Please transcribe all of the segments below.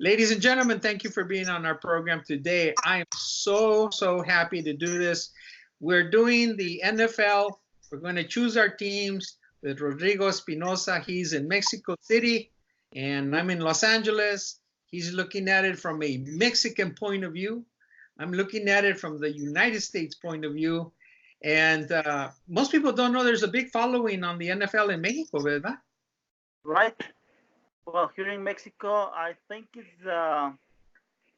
Ladies and gentlemen, thank you for being on our program today. I am so happy to do this. We're doing the NFL. We're going to choose our teams with Rodrigo Espinosa. He's in Mexico City, and I'm in Los Angeles. He's looking at it from a Mexican point of view. I'm looking at it from the United States point of view. And most people don't know there's a big following on the NFL in Mexico, ¿verdad? Right. Well, here in Mexico, I think it's the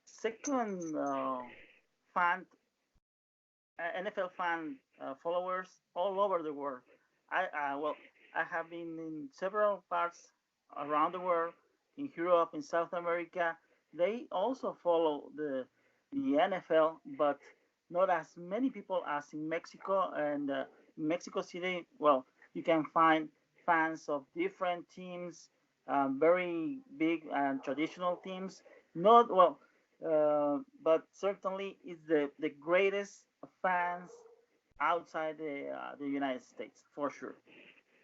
second fan NFL fan followers all over the world. Well, I have been in several parts around the world, in Europe, in South America. They also follow the NFL, but not as many people as in Mexico. And in Mexico City, well, you can find fans of different teams, very big and traditional teams. Not well, but certainly it's the greatest fans outside the United States for sure.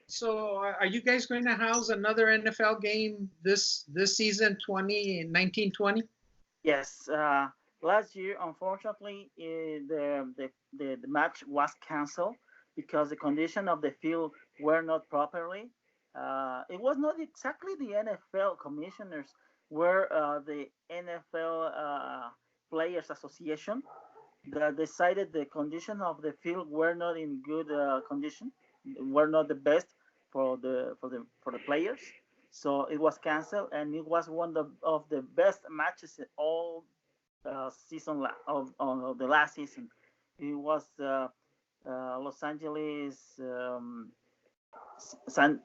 So, are you guys going to house another NFL game this season, 2019-20? Yes, last year unfortunately the match was canceled because the condition of the field were not properly. It was not exactly the NFL commissioners, were the NFL Players Association that decided the condition of the field were not in good condition, were not the best for the players. So it was canceled, and it was one of the best matches in all season of the last season. It was Los Angeles Sun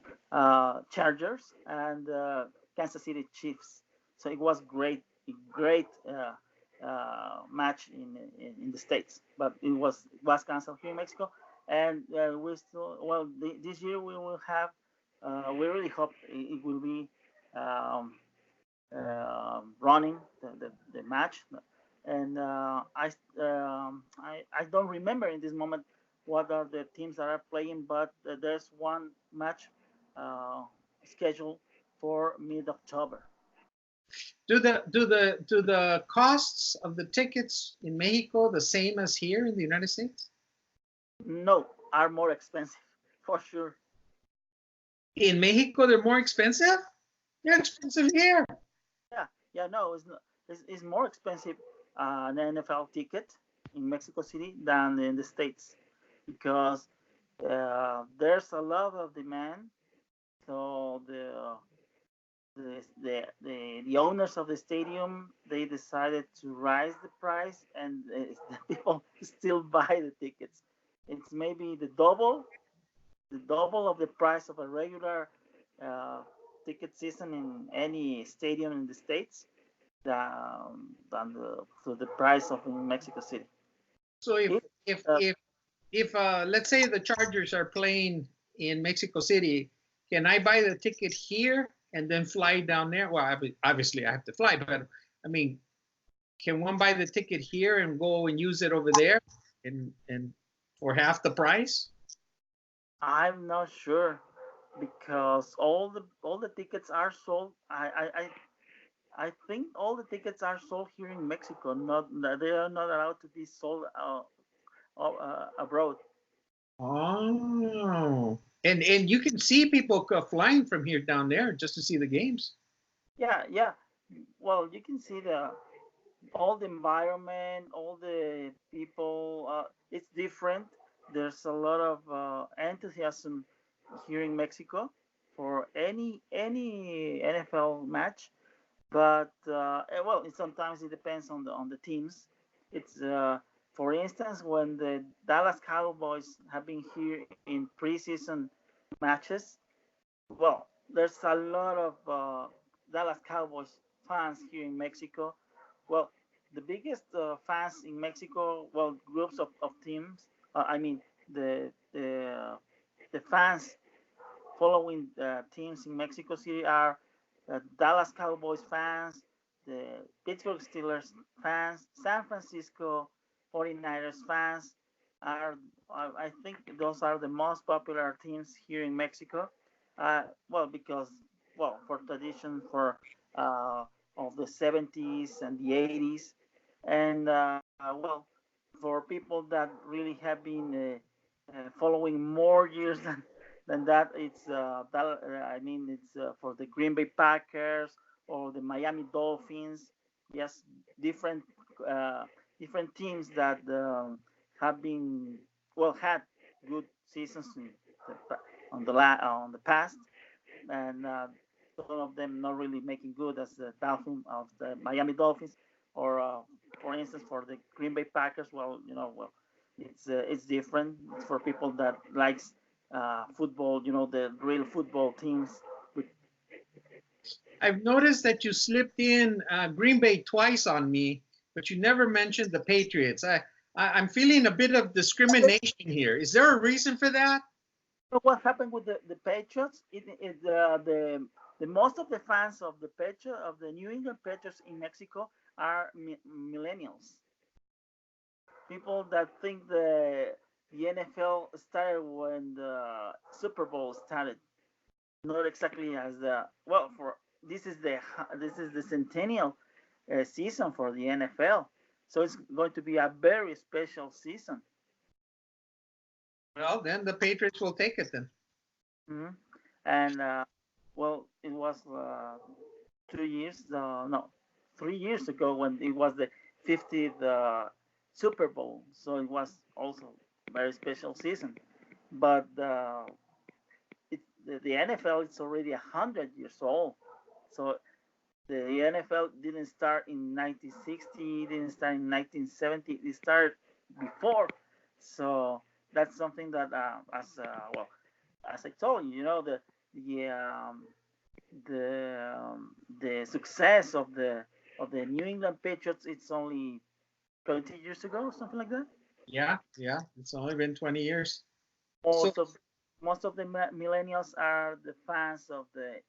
Chargers and Kansas City Chiefs. So it was great match in the states, but it was canceled here in Mexico, and we still this year we will have. We really hope it will be um, running the match, and I don't remember in this moment what are the teams that are playing, but there's one match uh, scheduled for mid October. Do the costs of the tickets in Mexico the same as here in the United States? No, are more expensive for sure. In Mexico, they're more expensive? They're expensive here. Yeah, yeah, no, it's not, it's more expensive an NFL ticket in Mexico City than in the States because there's a lot of demand. So the owners of the stadium they decided to raise the price, and the people still buy the tickets. It's maybe the double of the price of a regular uh, ticket season in any stadium in the states than the price of in Mexico City. So if If, if uh, if if let's say the Chargers are playing in Mexico City, can I buy the ticket here and then fly down there? Well, obviously I have to fly, but I mean, can one buy the ticket here and go and use it over there and for half the price? I'm not sure because all the tickets are sold. I think all the tickets are sold here in Mexico. Not they are not allowed to be sold abroad. Oh, and you can see people flying from here down there just to see the games. Yeah, yeah. Well, you can see all the environment, all the people. It's different. There's a lot of enthusiasm here in Mexico for any NFL match. But well, sometimes it depends on the teams. It's for instance when the Dallas Cowboys have been here in preseason matches. Well, there's a lot of Dallas Cowboys fans here in Mexico. Well, the biggest fans in Mexico, well, groups of teams. I mean, the fans following teams in Mexico City are Dallas Cowboys fans, the Pittsburgh Steelers fans, San Francisco 49ers fans. Are I think those are the most popular teams here in Mexico. Well, because well, for tradition, for uh, of the 70s and the 80s. And well, for people that really have been following more years than that, I mean, it's for the Green Bay Packers or the Miami Dolphins. Yes, different uh, different teams that have been well had good seasons on the past, and some of them not really making good as the Miami Dolphins, or for instance for the Green Bay Packers. Well, well, it's different. It's for people that likes football, the real football teams. With, I've noticed that you slipped in Green Bay twice on me, but you never mentioned the Patriots. I'm feeling a bit of discrimination here. Is there a reason for that? so what happened with the Patriots? The most of the fans of the New England Patriots in Mexico are millennials, people that think the NFL started when the Super Bowl started, not exactly as the well for this is the centennial season for the NFL, so it's going to be a very special season. Well, then the Patriots will take it then. Mhm. And well, it was 2 years, no, 3 years ago when it was the 50th Super Bowl, so it was also a very special season. But the NFL is already 100 years old, so the NFL didn't start in 1960, didn't start in 1970, it started before. So that's something that, as I told you, the um, the success of the New England Patriots, it's only 20 years ago, something like that. Yeah, yeah. It's only been 20 years. So, Most of most of the millennials are the fans of the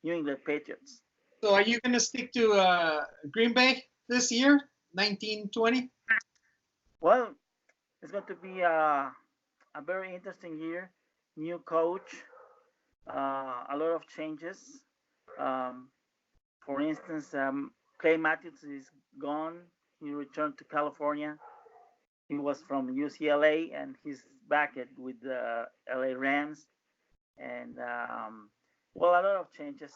New England Patriots. so are you going to stick to Green Bay this year, 1920? Well, it's going to be a very interesting year. New coach, a lot of changes. Um, for instance, Clay Matthews is gone. He returned to California. He was from UCLA, and he's back with the LA Rams. And well, a lot of changes.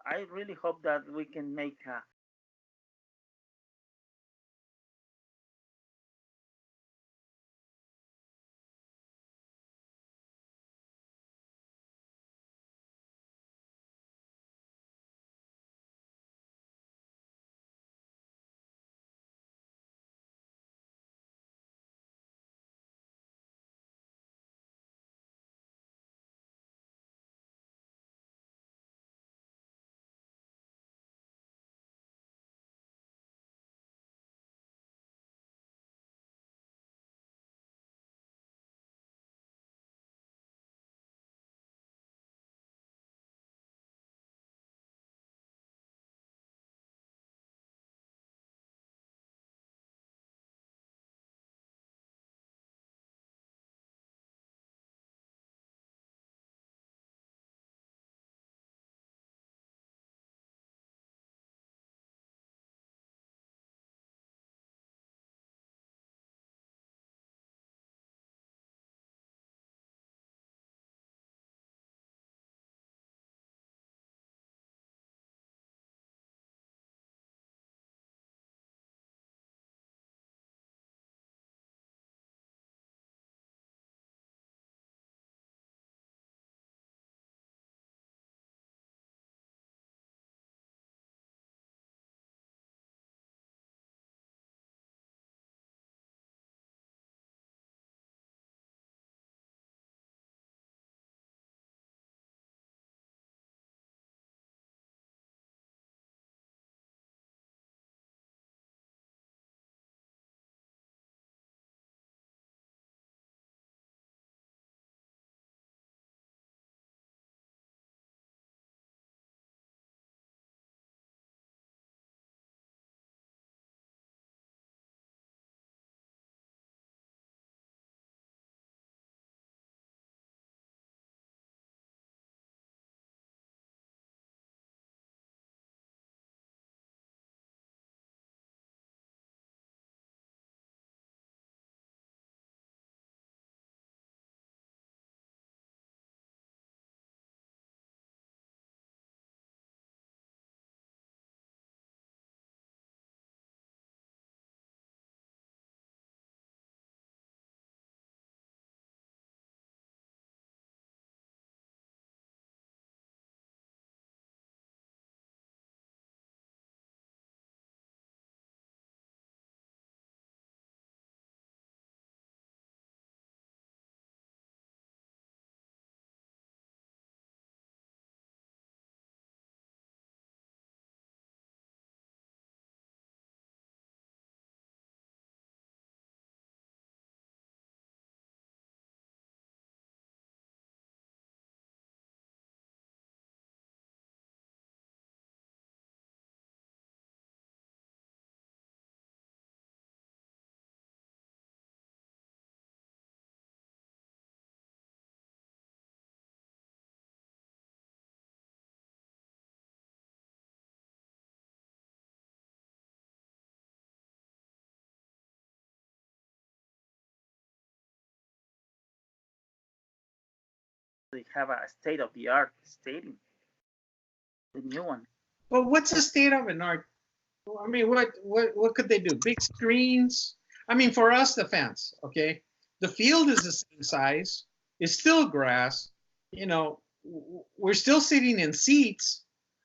I really hope that we can make they have a state-of-the-art stadium, the new one. Well, what's the state of an art? I mean, what could they do? Big screens? I mean, for us, the fans, okay, the field is the same size. It's still grass. You know, we're still sitting in seats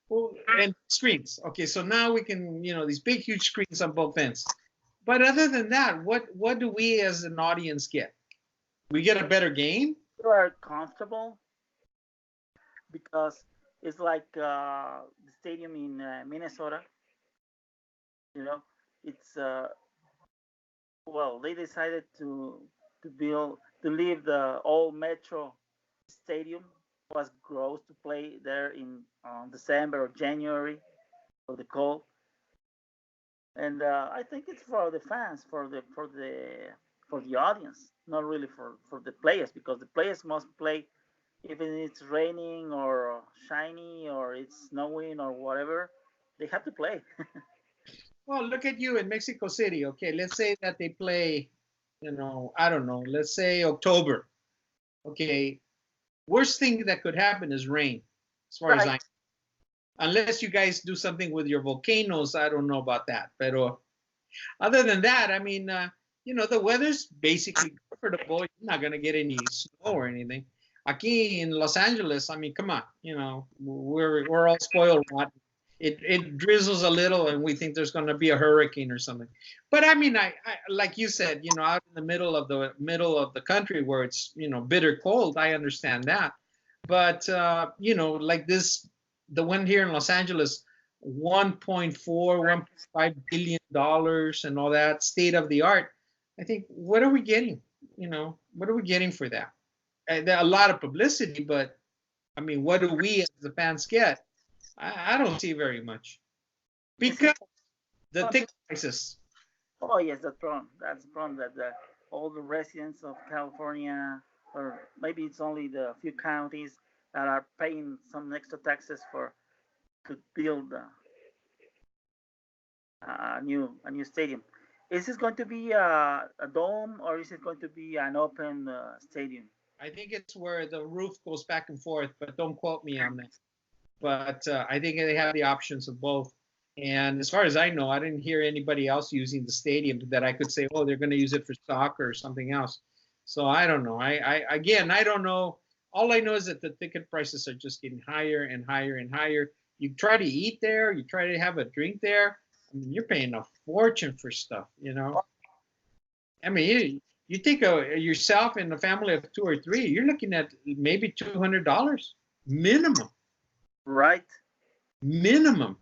and screens. Okay, so now we can, you know, these big, huge screens on both ends. But other than that, what do we as an audience get? We get a better game. You are comfortable because it's like the stadium in Minnesota. You know, it's well, they decided to leave the old Metro Stadium. It was gross to play there in December or January for the cold, and I think it's for the fans, for the audience, not really for the players, because the players must play even if it's raining or shiny or it's snowing or whatever. They have to play. Well, look at you in Mexico City. Okay, let's say that they play, you know, I don't know, let's say October. Okay, worst thing that could happen is rain, as far as Right. unless you guys do something with your volcanoes, I don't know about that. But other than that, I mean, you know, the weather's basically comfortable. You're not gonna get any snow or anything. Aquí in Los Angeles, I mean, come on, you know, we're all spoiled rotten. It drizzles a little, and we think there's going to be a hurricane or something. But I mean, I like you said, you know, out in the middle of the country where it's, you know, bitter cold, I understand that. But you know, like this, the one here in Los Angeles, 1.4, 1.5 billion dollars and all that, state of the art. I think, what are we getting? You know, what are we getting for that? There are a lot of publicity, but I mean, what do we as the fans get? I don't see very much because the ticket prices. Oh yes, that's problem. That's the problem that all the residents of California, or maybe it's only the few counties that are paying some extra taxes for to build a new stadium. Is this going to be a dome or is it going to be an open stadium? I think it's where the roof goes back and forth, but don't quote me on that. But I think they have the options of both. And as far as I know, I didn't hear anybody else using the stadium that I could say, oh, they're going to use it for soccer or something else. So I don't know. Again, I don't know. All I know is that the ticket prices are just getting higher and higher and higher. You try to eat there, you try to have a drink there. I mean, you're paying a fortune for stuff, you know. I mean, you think of yourself and a family of two or three, you're looking at maybe $200 minimum. Right. Minimum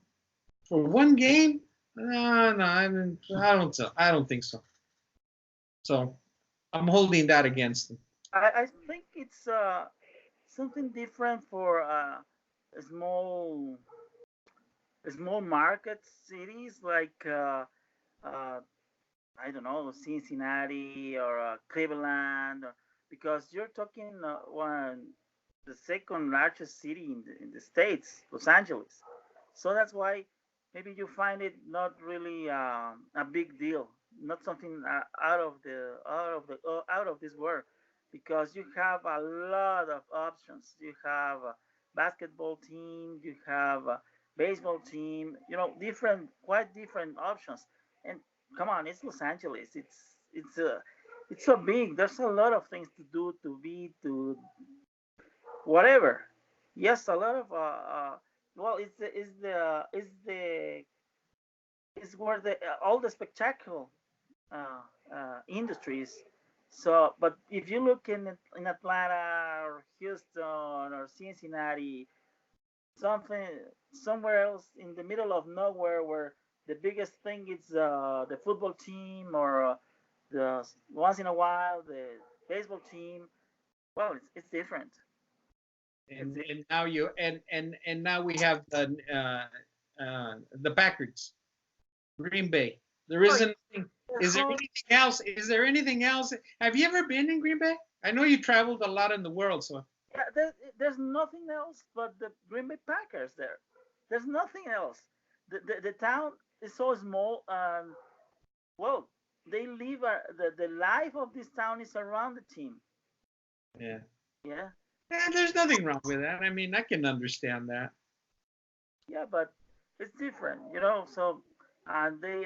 for one game. No, I don't think so. So I'm holding that against them. I think it's something different for small small market cities like I don't know, Cincinnati or Cleveland, because you're talking the second largest city in the states, Los Angeles. So that's why maybe you find it not really a big deal, not something out of this world, because you have a lot of options. You have a basketball team, you have a baseball team, you know, quite different options. And come on, it's Los Angeles. It's so big. There's a lot of things to do, to whatever. Yes, a lot of well, it's where the all the spectacle industries. So, but if you look in Atlanta or Houston or Cincinnati, something somewhere else in the middle of nowhere, where the biggest thing is the football team or the once in a while the baseball team. Well, it's different. And now and now we have the Packers, Green Bay. There Oh, isn't. Is there anything else? Is there anything else? Have you ever been in Green Bay? I know you traveled a lot in the world, so. yeah, there's nothing else but the Green Bay Packers there. There's nothing else. The town is so small, and well, they live the life of this town is around the team. Yeah. Yeah. There's nothing wrong with that. I mean, I can understand that. Yeah, but it's different, you know. So they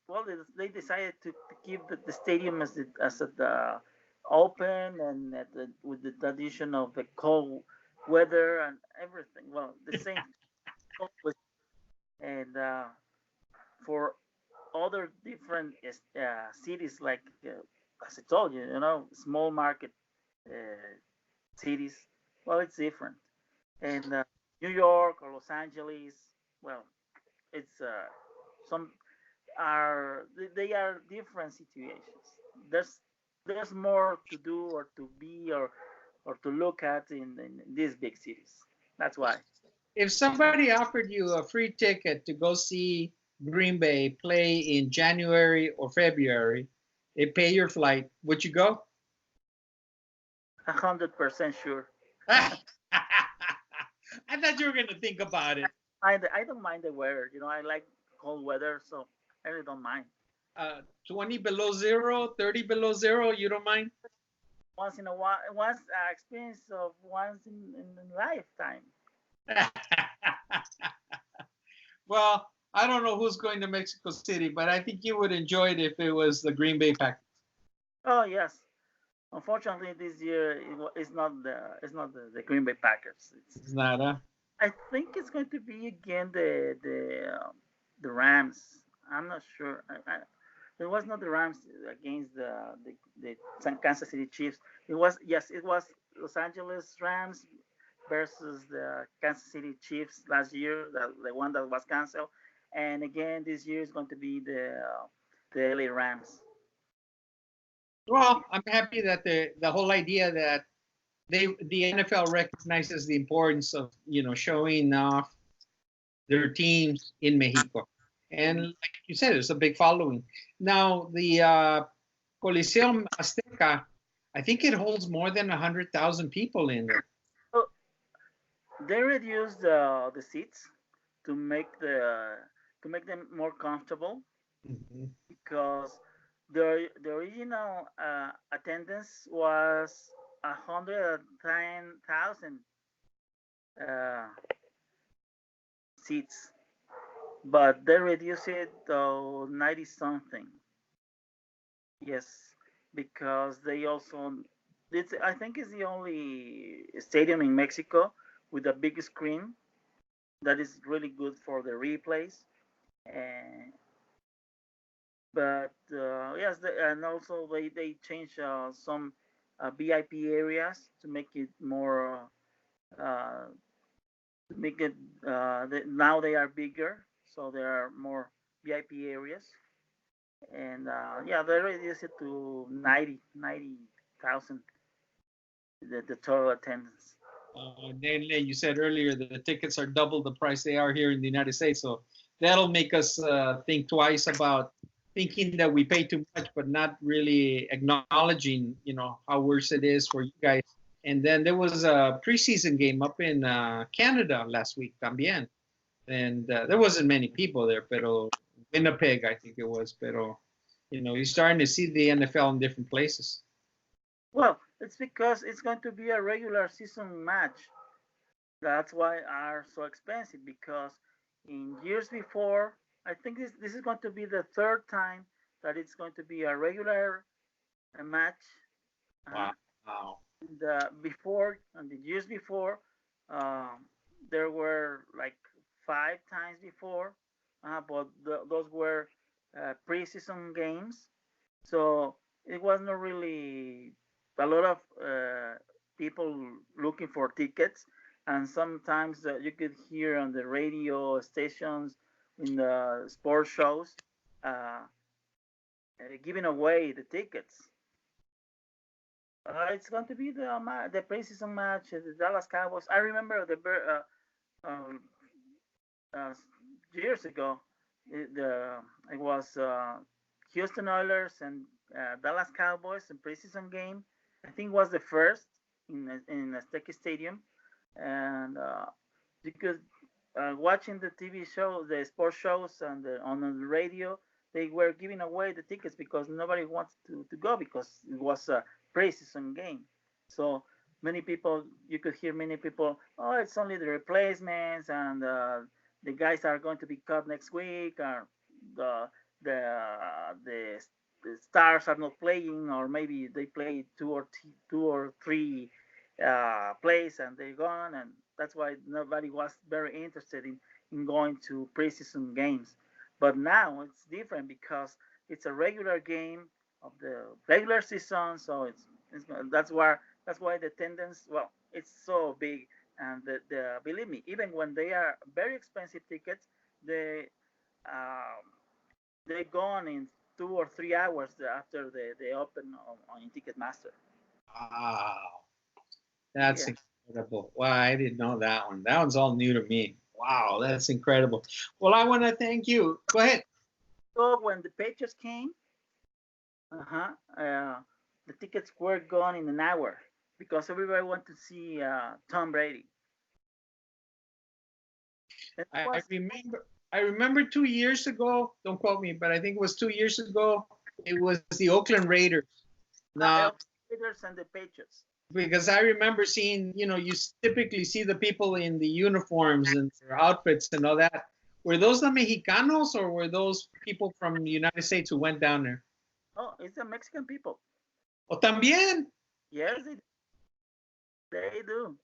well they decided to keep the stadium as the open and with the tradition of the cold weather and everything. Well, the same with and for other different cities like as I told you, you know, small market uh, cities. Well, it's different. And New York or Los Angeles, well, it's some are they are different situations. There's more to do or to be or to look at in these big cities. That's why. If somebody offered you a free ticket to go see Green Bay play in January or February, they pay your flight, would you go? 100% sure. I thought you were going to think about it. I don't mind the weather. You know, I like cold weather, so I really don't mind. 20 below zero, 30 below zero, you don't mind? Once in a while, once experience of once in a lifetime. Well, I don't know who's going to Mexico City, but I think you would enjoy it if it was the Green Bay Packers. Oh yes. Unfortunately, this year it's not the Green Bay Packers. It's not, huh? I think it's going to be again the Rams. I'm not sure. It was not the Rams against the Kansas City Chiefs. It was yes, it was Los Angeles Rams versus the Kansas City Chiefs last year, the one that was canceled. And again, this year is going to be the LA Rams. Well, I'm happy that the whole idea that the NFL recognizes the importance of showing off their teams in Mexico, and like you said, there's a big following. Now the Coliseum Azteca, I think it holds more than 100,000 people in there. So they reduced the seats to to make them more comfortable Mm-hmm. because the original attendance was 110,000 uh, seats, but they reduced it to 90 something. Yes, because they also it's I think it's the only stadium in Mexico with a big screen that is really good for the replays. And but yes, and also they change some VIP areas to make it more to make it now they are bigger, so there are more VIP areas, and yeah, they reduced it to 90,000 the total attendance. Then you said earlier that the tickets are double the price they are here in the United States, so that'll make us think twice about thinking that we pay too much, but not really acknowledging, how worse it is for you guys. And then there was a preseason game up in Canada last week, también, and there wasn't many people there, pero Winnipeg, I think it was, pero you're starting to see the NFL in different places. Well, it's because it's going to be a regular season match. That's why are so expensive because in years before, I think this is going to be the third time that it's going to be a regular match. Uh, Wow. the before and the years before, um, there were like 5 times before, but those were preseason games, so it was not really a lot of people looking for tickets, and sometimes you could hear on the radio stations in the sports shows uh, giving away the tickets. It's going to be the preseason match, the Dallas Cowboys. I remember um, uh, years ago, it was Houston Oilers and Dallas Cowboys in preseason game. I think it was the first in Azteca Stadium, and you could watching the TV show, the sports shows, and on the radio, they were giving away the tickets because nobody wanted to go because it was a preseason game. So many people, you could hear many people, oh, it's only the replacements, and the guys are going to be cut next week, or the the the, the stars are not playing, or maybe they play two or three plays and they're gone, and that's why nobody was very interested in going to preseason games. But now it's different because it's a regular game of the regular season, so it's that's why the attendance, well, it's so big, and the believe me, even when they are very expensive tickets, they um, they gone in 2 or 3 hours after they open on Ticketmaster. Wow, that's Yeah. incredible. Wow, I didn't know that one. That one's all new to me. Wow, that's incredible. Well, I want to thank you. Go ahead. So when the Patriots came, uh-huh, uh, the tickets were gone in an hour because everybody wanted to see Tom Brady. It I was remember. I remember 2 years ago. Don't quote me, but I think it was 2 years ago. It was the Oakland Raiders. Now, El Raiders and the Patriots. because I remember seeing, you typically see the people in the uniforms and their outfits and all that. Were those the Mexicanos or were those people from the United States who went down there? Oh, it's the Mexican people. Oh, también. Yes, they do.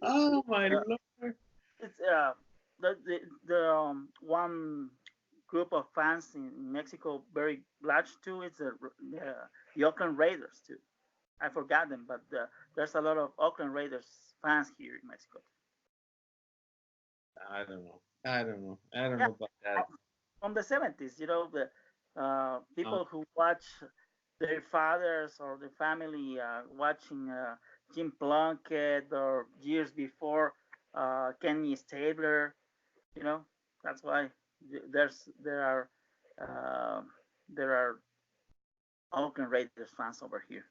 Oh my Uh, Lord. it's the one group of fans in Mexico very large too. It's the Oakland Raiders too. I forgot them, but there's a lot of Oakland Raiders fans here in Mexico. I don't know. I don't know. I don't Yeah, know about that. from the 70s, the Oh, people who watch their fathers or the family watching Jim Plunkett, or years before Kenny Stabler. You know, that's why there's uh, there are Oakland Raiders fans over here.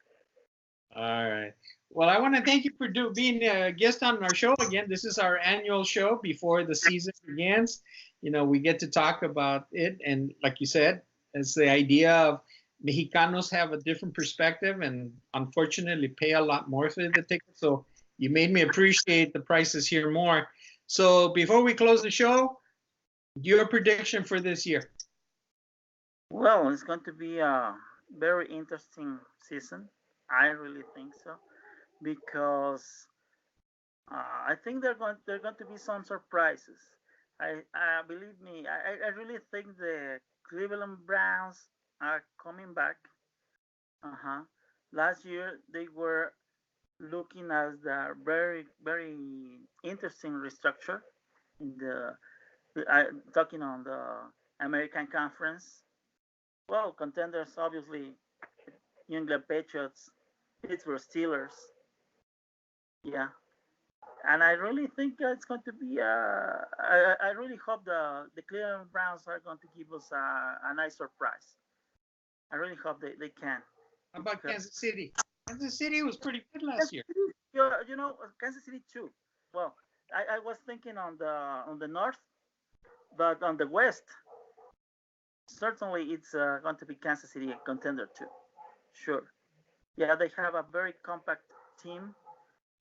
all right. Well, I want to thank you for being a guest on our show again. This is our annual show before the season begins. We get to talk about it, and like you said, it's the idea of Mexicanos have a different perspective, and unfortunately, pay a lot more for the ticket. So you made me appreciate the prices here more. So before we close the show, your prediction for this year? Well, it's going to be a very interesting season. I really think so because I think they're going to be some surprises. I believe me, I really think the Cleveland Browns are coming back. Uh-huh. Last year they were looking at the very interesting restructure in talking on the American Conference. Well, contenders obviously New England Patriots, Pittsburgh Steelers, yeah, and I really think it's going to be. I really hope the Cleveland Browns are going to give us a nice surprise. I really hope they can. How about Because Kansas City? Kansas City was pretty good last year. Kansas City too. Well, I was thinking on the north, but on the west, certainly it's going to be Kansas City a contender too. Sure. Yeah, they have a very compact team.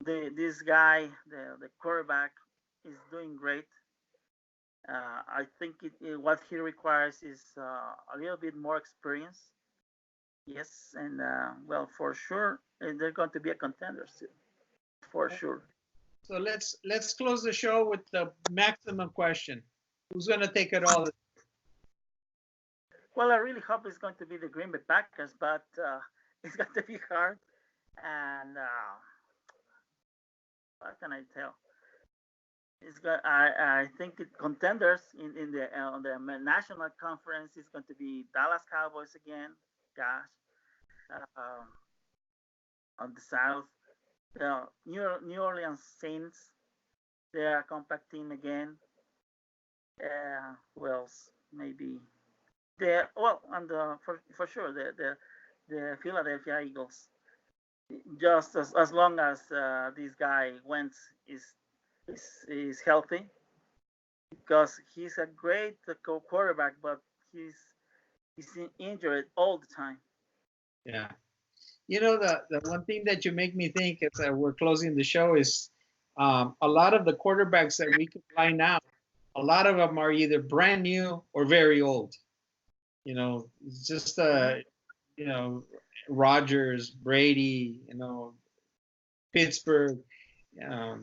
This guy, the quarterback, is doing great. I think what he requires is a little bit more experience. Yes, and well, for sure, they're going to be a contender too, for sure. So let's close the show with the maximum question. Who's going to take it all? Well, I really hope it's going to be the Green Bay Packers, but it's going to be hard. And what can I tell? I think contenders in the on the national conference is going to be Dallas Cowboys again. Gosh, um, on the South, the New Orleans Saints. They are a compact team again. Who else? Maybe and for sure the Philadelphia Eagles. Just as long as this guy Wentz is healthy, because he's a great quarterback, but he's injured all the time. Yeah. You know, the one thing that you make me think as we're closing the show is a lot of the quarterbacks that we can line out, a lot of them are either brand new or very old. You know, it's just you know, Rodgers, Brady, you know, Pittsburgh,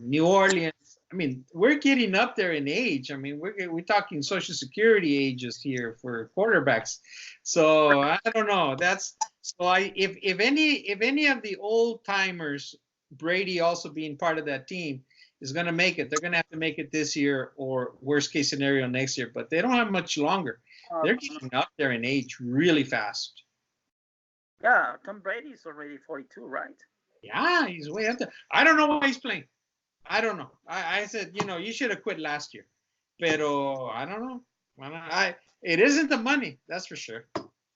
New Orleans. I mean, we're getting up there in age. I mean, we're talking Social Security ages here for quarterbacks. So I don't know. That's so I if any of the old timers, Brady also being part of that team, is going to make it, they're going to have to make it this year or worst case scenario next year. But they don't have much longer. They're getting up there in age really fast. Yeah, Tom Brady is already 42, right? Yeah, he's way up there. I don't know why he's playing. I don't know. I said, you know, you should have quit last year. Pero I don't know. It isn't the money, that's for sure.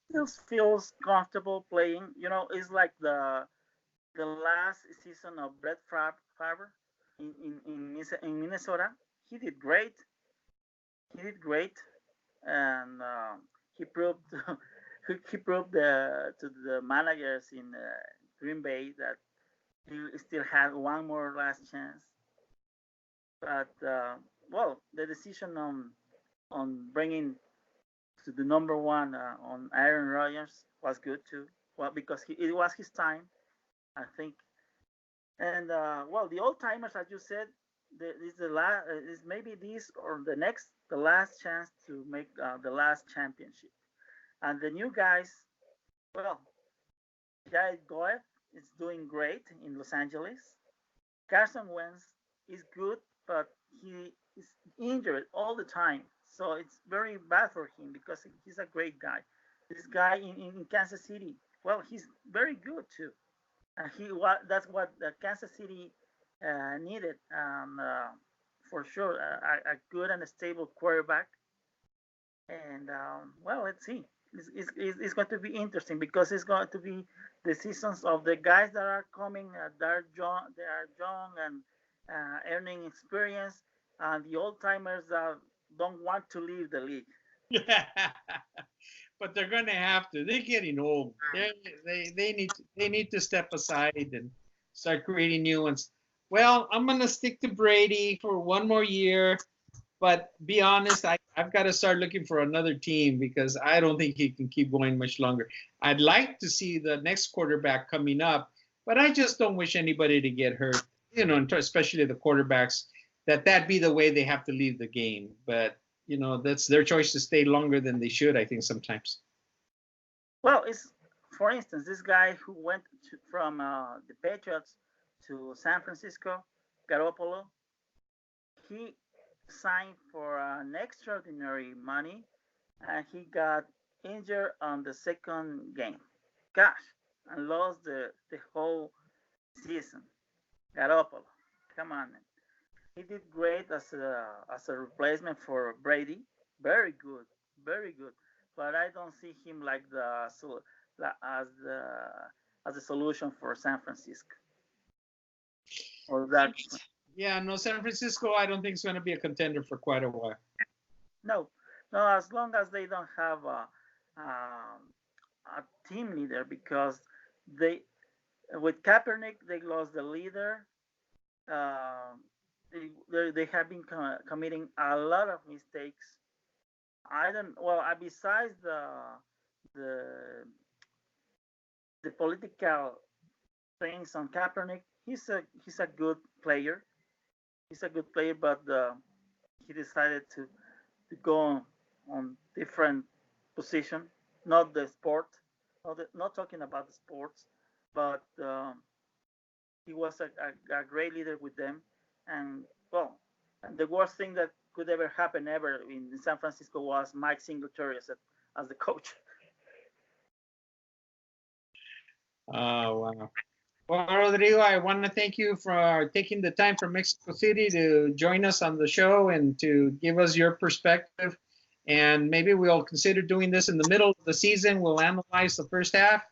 Still feels comfortable playing. You know, it's like the last season of Brett Favre in Minnesota. He did great. He did great, and he proved he proved to the managers in Green Bay that he still had one more last chance. But well, the decision on bringing to the number one on Aaron Rodgers was good too. Well, because it was his time, I think. And well, the old timers, as you said, is the last is maybe this or the next the last chance to make the last championship. And the new guys, well, Jared Goff is doing great in Los Angeles. Carson Wentz is good, but he is injured all the time. So it's very bad for him because he's a great guy. This guy in Kansas City, well, he's very good too. And that's what the Kansas City needed, for sure. A good and a stable quarterback. And well, let's see. It's going to be interesting because it's going to be the seasons of the guys that are coming. They are young and earning experience, and the old timers that don't want to leave the league. But they're going to have to. They're getting old. They need to step aside and start creating new ones. Well, I'm going to stick to Brady for one more year. But be honest, I've got to start looking for another team because I don't think he can keep going much longer. I'd like to see the next quarterback coming up, but I just don't wish anybody to get hurt, you know, especially the quarterbacks, that be the way they have to leave the game. But, you know, that's their choice to stay longer than they should, I think, sometimes. Well, it's, for instance, this guy who went from the Patriots to San Francisco, Garoppolo, he signed for an extraordinary money, and he got injured on the second game. Gosh, and lost the whole season. Garoppolo, come on, man. He did great as a replacement for Brady. Very good, very good. But I don't see him like as the as a solution for San Francisco or that. Yeah, no, San Francisco, I don't think is going to be a contender for quite a while. No, no, as long as they don't have a team leader, because they with Kaepernick they lost the leader. Uh, they have been committing a lot of mistakes. I don't well. Besides the the political things on Kaepernick, he's a good player. He's a good player, but he decided to go on different position, not the sport, not talking about the sports, but he was a great leader with them. And well, the worst thing that could ever happen ever in San Francisco was Mike Singletary as the coach. Oh, wow. Well, Rodrigo, I want to thank you for taking the time from Mexico City to join us on the show and to give us your perspective. And maybe we'll consider doing this in the middle of the season. We'll analyze the first half.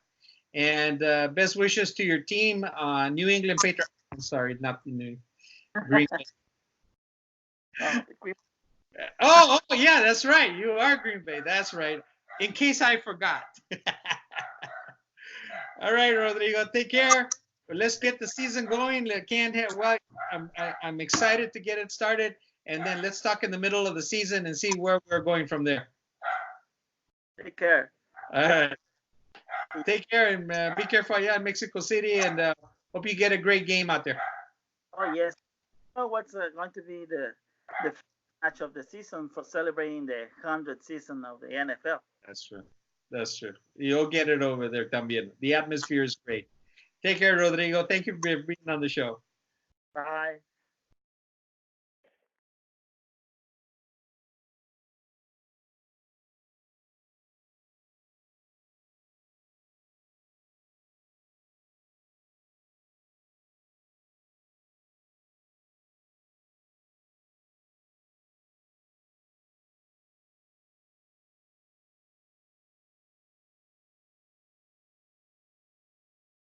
And best wishes to your team, New England Patriots. I'm sorry, not the New Green Bay. Oh, yeah, that's right. You are Green Bay. That's right. In case I forgot. All right, Rodrigo, take care. But let's get the season going. Well, I'm excited to get it started, and then let's talk in the middle of the season and see where we're going from there. Take care. All right. Take care and be careful in Mexico City, and hope you get a great game out there. Oh yes. Oh, what's going to be the match of the season for celebrating the 100th season of the NFL? That's true. That's true. You'll get it over there también. The atmosphere is great. Take care, Rodrigo. Thank you for being on the show. Bye.